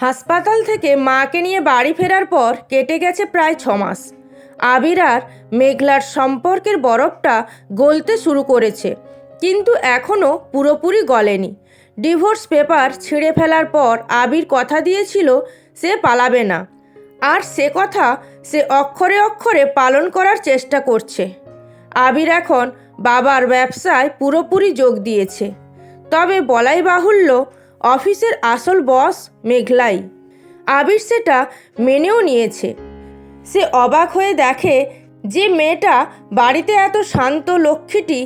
হাসপাতাল থেকে মাকে নিয়ে বাড়ি ফেরার পর কেটে গেছে প্রায় 6 মাস। আবির আর মেঘলার সম্পর্কের বরফটা গলতে শুরু করেছে, কিন্তু এখনও পুরোপুরি গলেনি। ডিভোর্স পেপার ছিঁড়ে ফেলার পর আবির কথা দিয়েছিল সে পালাবে না, আর সে কথা সে অক্ষরে অক্ষরে পালন করার চেষ্টা করছে। আবির এখন বাবার ব্যবসায় পুরোপুরি যোগ দিয়েছে। তবে বলাই বাহুল্য, অফিসের আসল বস মেঘলাই। আবির সেটা মেনেও নিয়েছে। সে অবাক হয়ে দেখে যে মেয়েটা বাড়িতে এত শান্ত লক্ষ্মীটি,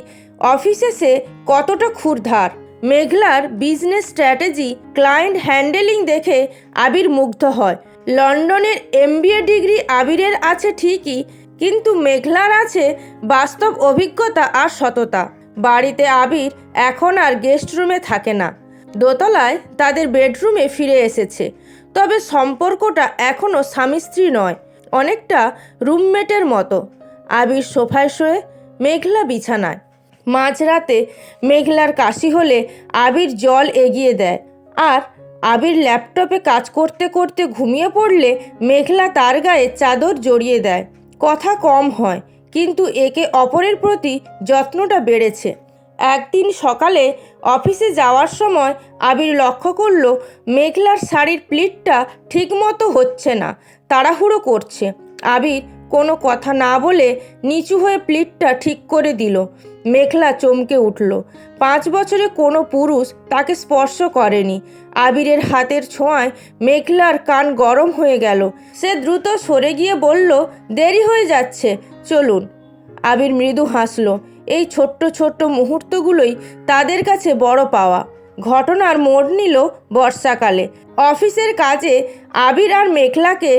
অফিসে সে কতটা ক্ষুরধার। মেঘলার বিজনেস স্ট্র্যাটেজি, ক্লায়েন্ট হ্যান্ডেলিং দেখে আবির মুগ্ধ হয়। লন্ডনের MBA ডিগ্রি আবিরের আছে ঠিকই, কিন্তু মেঘলার আছে বাস্তব অভিজ্ঞতা আর সততা। বাড়িতে আবির এখন আর গেস্ট রুমে থাকে না, দোতলায় তাদের বেডরুমে ফিরে এসেছে। তবে সম্পর্কটা এখনও স্বামী স্ত্রী নয়, অনেকটা রুমমেটের মতো। আবির সোফায় শোয়ে, মেঘলা বিছানায়। মাঝরাতে মেঘলার কাশি হলে আবির জল এগিয়ে দেয়, আর আবির ল্যাপটপে কাজ করতে করতে ঘুমিয়ে পড়লে মেঘলা তার গায়ে চাদর জড়িয়ে দেয়। কথা কম হয়, কিন্তু একে অপরের প্রতি যত্নটা বেড়েছে। একদিন সকালে অফিসে যাওয়ার সময় আবির লক্ষ্য করল মেঘলার শাড়ির প্লিটটা ঠিকমতো হচ্ছে না, তাড়াহুড়ো করছে। আবির কোনো কথা না বলে নিচু হয়ে প্লিটটা ঠিক করে দিল। মেঘলা চমকে উঠল। 5 বছরে কোনো পুরুষ তাকে স্পর্শ করেনি। আবিরের হাতের ছোঁয়ায় মেঘলার কান গরম হয়ে গেল। সে দ্রুত সরে গিয়ে বলল, দেরি হয়ে যাচ্ছে, চলুন। আবির মৃদু হাসল। এই ছোট্ট ছোট্ট মুহূর্তগুলোই তাদের কাছে বড় পাওয়া। ঘটনার মোড় নিল বর্ষাকালে। অফিসের কাজে আবির আর মেঘলাকে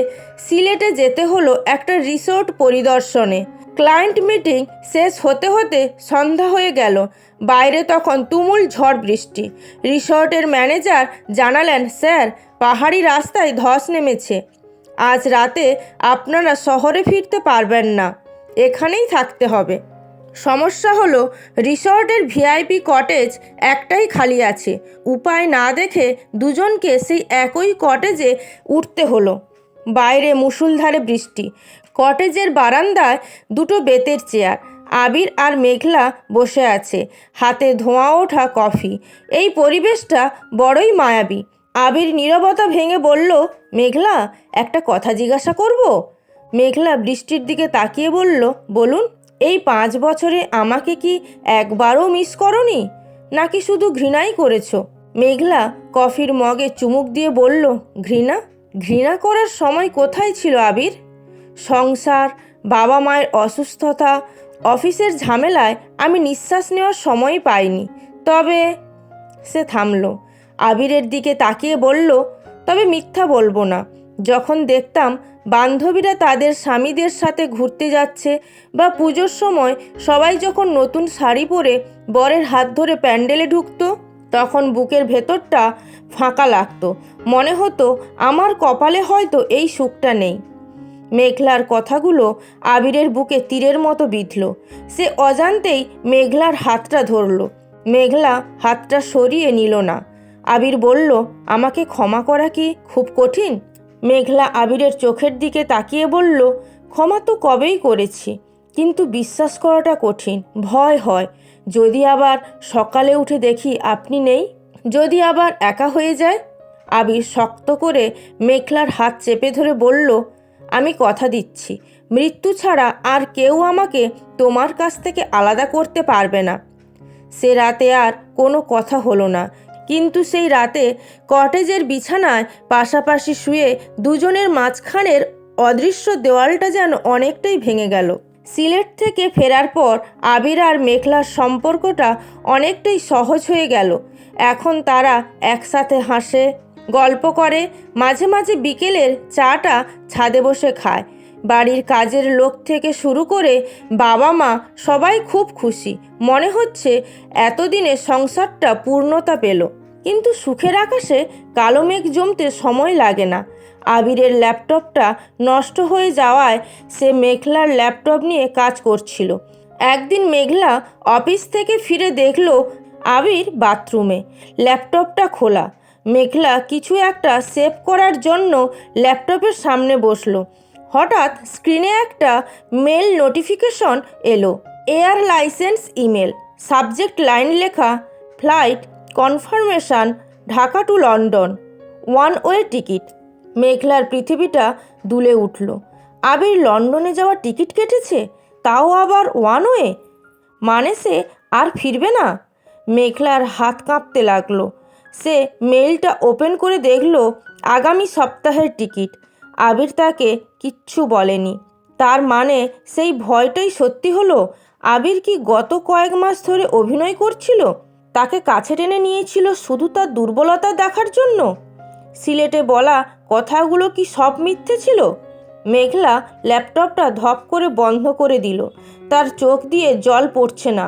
সিলেটে যেতে হলো একটা রিসোর্ট পরিদর্শনে। ক্লায়েন্ট মিটিং শেষ হতে হতে সন্ধ্যা হয়ে গেল। বাইরে তখন তুমুল ঝড় বৃষ্টি। রিসর্টের ম্যানেজার জানালেন, স্যার, পাহাড়ি রাস্তায় ধস নেমেছে। আজ রাতে আপনারা শহরে ফিরতে পারবেন না, এখানেই থাকতে হবে। সমস্যা হলো, রিসর্টের VIP কটেজ একটাই খালি আছে। উপায় না দেখে দুজনকে সেই একই কটেজে উঠতে হলো। বাইরে মুষলধারে বৃষ্টি। কটেজের বারান্দায় দুটো বেতের চেয়ার। আবির আর মেঘলা বসে আছে, হাতে ধোঁয়া ওঠা কফি। এই পরিবেশটা বড়ই মায়াবী। আবির নীরবতা ভেঙে বলল, মেঘলা, একটা কথা জিজ্ঞাসা করব? মেঘলা বৃষ্টির দিকে তাকিয়ে বলল, বলুন। এই 5 বছরে আমাকে কি একবারও মিস করনি, নাকি শুধু ঘৃণাই করেছো? মেঘলা কফির মগে চুমুক দিয়ে বলল, ঘৃণা? ঘৃণা করার সময় কোথায় ছিল আবির? সংসার, বাবা মায়ের অসুস্থতা, অফিসের ঝামেলায় আমি নিঃশ্বাস নেওয়ার সময় পাইনি। তবে সে থামল। আবিরের দিকে তাকিয়ে বলল, তবে মিথ্যা বলবো না, যখন দেখতাম বান্ধবীরা তাদের স্বামীদের সাথে ঘুরতে যাচ্ছে, বা পুজোর সময় সবাই যখন নতুন শাড়ি পরে বরের হাত ধরে প্যান্ডেলে ঢুকতো, তখন বুকের ভেতরটা ফাঁকা লাগতো। মনে হতো আমার কপালে হয়তো এই সুখটা নেই। মেঘলার কথাগুলো আবিরের বুকে তীরের মতো বিঁধল। সে অজান্তেই মেঘলার হাতটা ধরল। মেঘলা হাতটা সরিয়ে নিল না। আবির বলল, আমাকে ক্ষমা করা কি খুব কঠিন? মেঘলা আবিরের চোখের দিকে তাকিয়ে বলল, ক্ষমা তো কবেই করেছি, কিন্তু বিশ্বাস করাটা কঠিন। ভয় হয়, যদি আবার সকালে উঠে দেখি আপনি নেই, যদি আবার একা হয়ে যায়। আবির শক্ত করে মেঘলার হাত চেপে ধরে বলল, আমি কথা দিচ্ছি, মৃত্যু ছাড়া আর কেউ আমাকে তোমার কাছ থেকে আলাদা করতে পারবে না। সে রাতে আর কোনো কথা হলো না, কিন্তু সেই রাতে কটেজের বিছানায় পাশাপাশি শুয়ে দুজনের মাঝখানের অদৃশ্য দেওয়ালটা যেন অনেকটাই ভেঙে গেল। সিলেট থেকে ফেরার পর আবির আর মেঘলার সম্পর্কটা অনেকটাই সহজ হয়ে গেল। এখন তারা একসাথে হাসে, গল্প করে, মাঝে মাঝে বিকেলের চাটা ছাদে বসে খায়। বাড়ির কাজের লোক থেকে শুরু করে বাবা মা সবাই খুব খুশি। মনে হচ্ছে এতদিনে সংসারটা পূর্ণতা পেল। কিন্তু সুখের আকাশে কালো মেঘ জমতে সময় লাগে না। আবিরের ল্যাপটপটা নষ্ট হয়ে যাওয়ায় সে মেঘলার ল্যাপটপ নিয়ে কাজ করছিল। একদিন মেঘলা অফিস থেকে ফিরে দেখল আবির বাথরুমে, ল্যাপটপটা খোলা। মেঘলা কিছু একটা সেভ করার জন্য ল্যাপটপের সামনে বসলো। হঠাৎ স্ক্রিনে একটা মেল নোটিফিকেশন এলো। Air license email, subject line লেখা flight confirmation, Dhaka to London, one way ticket. মেঘলার পৃথিবীটা দুলে উঠল। আবির লন্ডনে যাওয়ার টিকিট কেটেছে, তাও আবার ওয়ান ওয়ে, মানে সে আর ফিরবে না। মেঘলার হাত কাঁপতে লাগলো। সে মেইলটা ওপেন করে দেখল আগামী সপ্তাহের টিকিট। আবির তাকে কিচ্ছু বলেনি, তার মানে সেই ভয়টাই সত্যি হলো। আবির কি গত কয়েক মাস ধরে অভিনয় করছিল? তাকে কাছে টেনে নিয়েছিল শুধু তার দুর্বলতা দেখার জন্য? সিলেটে বলা কথাগুলো কি সব মিথ্যে ছিল? মেঘলা ল্যাপটপটা ধপ করে বন্ধ করে দিল। তার চোখ দিয়ে জল পড়ছে না,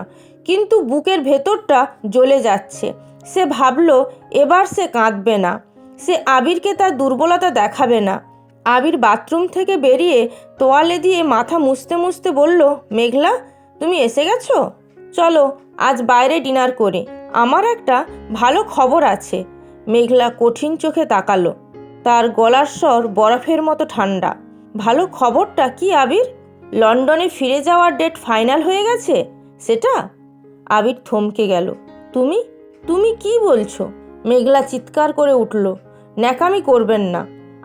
কিন্তু বুকের ভেতরটা জ্বলে যাচ্ছে। সে ভাবল এবার সে কাঁদবে না, সে আবিরকে তার দুর্বলতা দেখাবে না। আবির বাথরুম থেকে বেরিয়ে তোয়ালে দিয়ে মাথা মুছতে মুছতে বলল, মেঘলা তুমি এসে গেছো? চলো আজ বাইরে ডিনার করে, আমার একটা ভালো খবর আছে। মেঘলা কঠিন চোখে তাকালো। তার গলার স্বর বরফের মতো ঠান্ডা। ভালো খবরটা কি আবির? লন্ডনে ফিরে যাওয়ার ডেট ফাইনাল হয়ে গেছে সেটা? আবির থমকে গেল। তুমি তুমি কি বলছো? মেঘলা চিৎকার করে উঠল, ন্যাকামি করবেন না,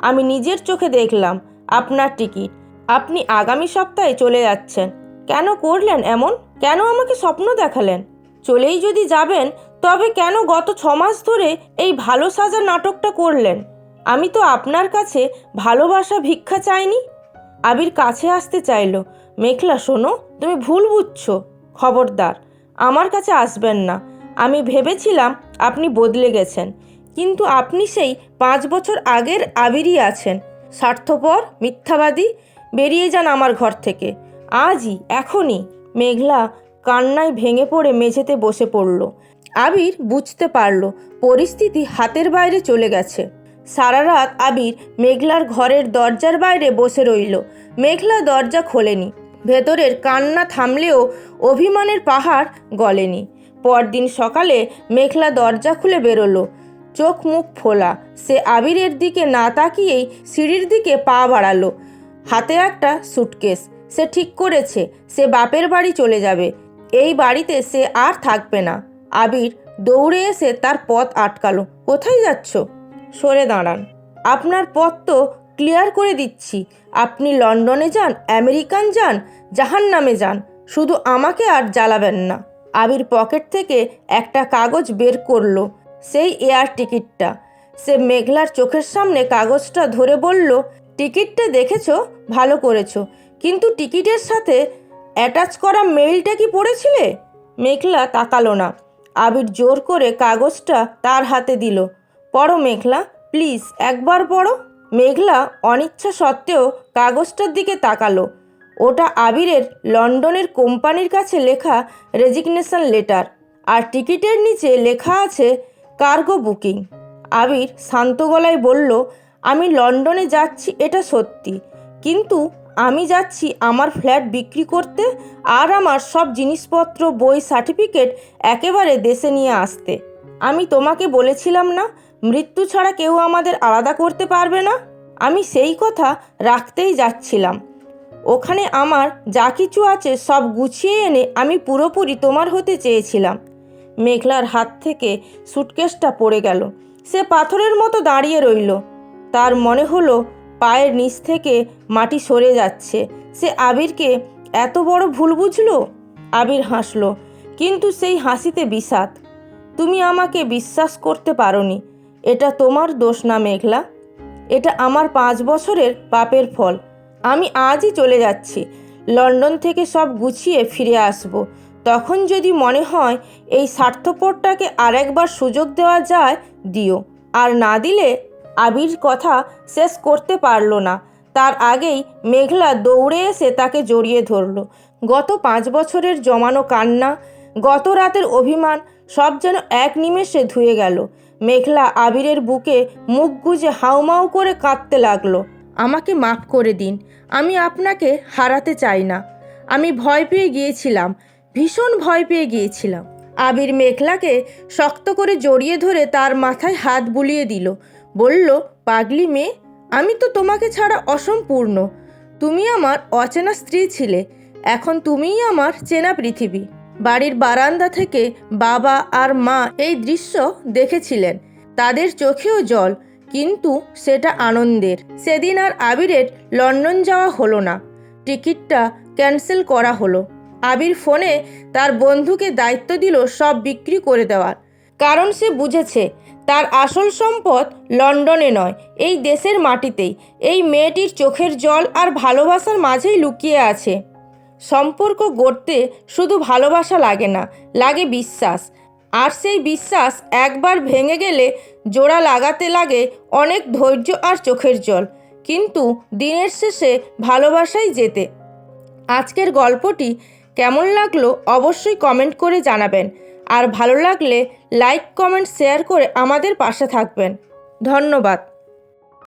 আমি নিজের চোখে দেখলাম আপনার টিকিট। আপনি আগামী সপ্তাহে চলে যাচ্ছেন। কেন করলেন এমন? কেন আমাকে স্বপ্ন দেখালেন? চলেই যদি যাবেন তবে কেন গত 6 মাস ধরে এই ভালো সাজার নাটকটা করলেন? আমি তো আপনার কাছে ভালোবাসা ভিক্ষা চাইনি। আবির কাছে আসতে চাইল। মেঘলা শোনো, তুমি ভুল বুঝছো। খবরদার আমার কাছে আসবেন না। আমি ভেবেছিলাম আপনি বদলে গেছেন, কিন্তু আপনি সেই 5 বছর আগের আবিরই আছেন। স্বার্থপর, মিথ্যাবাদী। বেরিয়ে যান আমার ঘর থেকে আজই, এখনই। মেঘলা কান্নায় ভেঙে পড়ে মেঝেতে বসে পড়ল। আবির বুঝতে পারল পরিস্থিতি হাতের বাইরে চলে গেছে। সারা রাত আবির মেঘলার ঘরের দরজার বাইরে বসে রইল। মেঘলা দরজা খোলেনি। ভেতরের কান্না থামলেও অভিমানের পাহাড় গলেনি। পরদিন সকালে মেঘলা দরজা খুলে বেরোলো, চোখ মুখ ফোলা। সে আবিরের দিকে না তাকিয়েই সিঁড়ির দিকে পা বাড়ালো। হাতে একটা সুটকেস। সে ঠিক করেছে সে বাপের বাড়ি চলে যাবে। এই বাড়িতে সে আর থাকবে না। আবির দৌড়ে এসে তার পথ আটকালো। কোথায় যাচ্ছ? সরে দাঁড়ান। আপনার পথ তো ক্লিয়ার করে দিচ্ছি। আপনি লন্ডনে যান, আমেরিকান যান, জাহান্নামে যান, শুধু আমাকে আর জ্বালাবেন না। আবির পকেট থেকে একটা কাগজ বের করলো, সেই এয়ার টিকিটটা। সে মেঘলার চোখের সামনে কাগজটা ধরে বলল, টিকিটটা দেখেছো? ভালো করেছো, কিন্তু টিকিটের সাথে অ্যাটাচ করা মেইলটা কি পড়েছিলে? মেঘলা তাকালো না। আবির জোর করে কাগজটা তার হাতে দিল। পড়ো মেঘলা, প্লিজ একবার পড়ো। মেঘলা অনিচ্ছা সত্ত্বেও কাগজটার দিকে তাকালো। ওটা আবিরের লন্ডনের কোম্পানির কাছে লেখা রেজিগনেশন লেটার, আর টিকিটের নিচে লেখা আছে কার্গো বুকিং। আবির শান্ত গলায় বলল, আমি লন্ডনে যাচ্ছি এটা সত্যি, কিন্তু আমি যাচ্ছি আমার ফ্ল্যাট বিক্রি করতে আর আমার সব জিনিসপত্র, বই, সার্টিফিকেট একেবারে দেশে নিয়ে আসতে। আমি তোমাকে বলেছিলাম না মৃত্যু ছাড়া কেউ আমাদের আলাদা করতে পারবে না? আমি সেই কথা রাখতেই যাচ্ছিলাম। ওখানে আমার যা কিছু আছে সব গুছিয়ে এনে আমি পুরোপুরি তোমার হতে চেয়েছিলাম। মেঘলার হাত থেকে সুটকেসটা পড়ে গেল। সে পাথরের মতো দাঁড়িয়ে রইল। তার মনে হলো পায়ের নিচ থেকে মাটি সরে যাচ্ছে। সে আবিরকে এত বড় ভুল বুঝলো? আবির হাসল, কিন্তু সেই হাসিতে বিষাদ। তুমি আমাকে বিশ্বাস করতে পারোনি। এটা তোমার দোষ না মেঘলা, এটা আমার 5 বছরের পাপের ফল। আমি আজই চলে যাচ্ছি। লন্ডন থেকে সব গুছিয়ে ফিরে আসব। তখন যদি মনে হয় এই স্বার্থপরটাকে আরেকবার সুযোগ দেওয়া যায় দিও, আর না দিলে। আবির কথা শেষ করতে পারল না। তার আগেই মেঘলা দৌড়ে এসে তাকে জড়িয়ে ধরল। গত 5 বছরের জমানো কান্না, গত রাতের অভিমান সব যেন এক নিমেষে ধুয়ে গেল। মেঘলা আবিরের বুকে মুখ গুজে হাউমাউ করে কাঁদতে লাগলো। আমাকে মাফ করে দিন, আমি আপনাকে হারাতে চাই না। আমি ভয় পেয়ে গিয়েছিলাম, ভীষণ ভয় পেয়ে গিয়েছিলাম। আবির মেঘলাকে শক্ত করে জড়িয়ে ধরে তার মাথায় হাত বুলিয়ে দিল। বলল, পাগলি মেয়ে, আমি তো তোমাকে ছাড়া অসম্পূর্ণ। তুমি আমার অচেনা স্ত্রী ছিলে, এখন তুমিই আমার চেনা পৃথিবী। বাড়ির বারান্দা থেকে বাবা আর মা এই দৃশ্য দেখেছিলেন। তাদের চোখেও জল, কিন্তু সেটা আনন্দের। সেদিন আর আবিরের লন্ডন যাওয়া হলো না, টিকিটটা ক্যান্সেল করা হলো। আবির ফোনে তার বন্ধুকে দায়িত্ব দিল সব বিক্রি করে দেওয়ার, কারণ সে বুঝেছে তার আসল সম্পদ লন্ডনে নয়, এই দেশের মাটিতেই। এই মেয়েটির চোখের জল আর ভালোবাসার মাঝেই লুকিয়ে আছে। সম্পর্ক গড়তে শুধু ভালোবাসা লাগে না, লাগে বিশ্বাস। আর সেই বিশ্বাস একবার ভেঙে গেলে জোড়া লাগাতে লাগে অনেক ধৈর্য আর চোখের জল, কিন্তু দিনের শেষে ভালোবাসাই জেতে। আজকের গল্পটি কেমন লাগলো অবশ্যই কমেন্ট করে জানাবেন, আর ভালো লাগলে লাইক, কমেন্ট, শেয়ার করে আমাদের পাশে থাকবেন। ধন্যবাদ।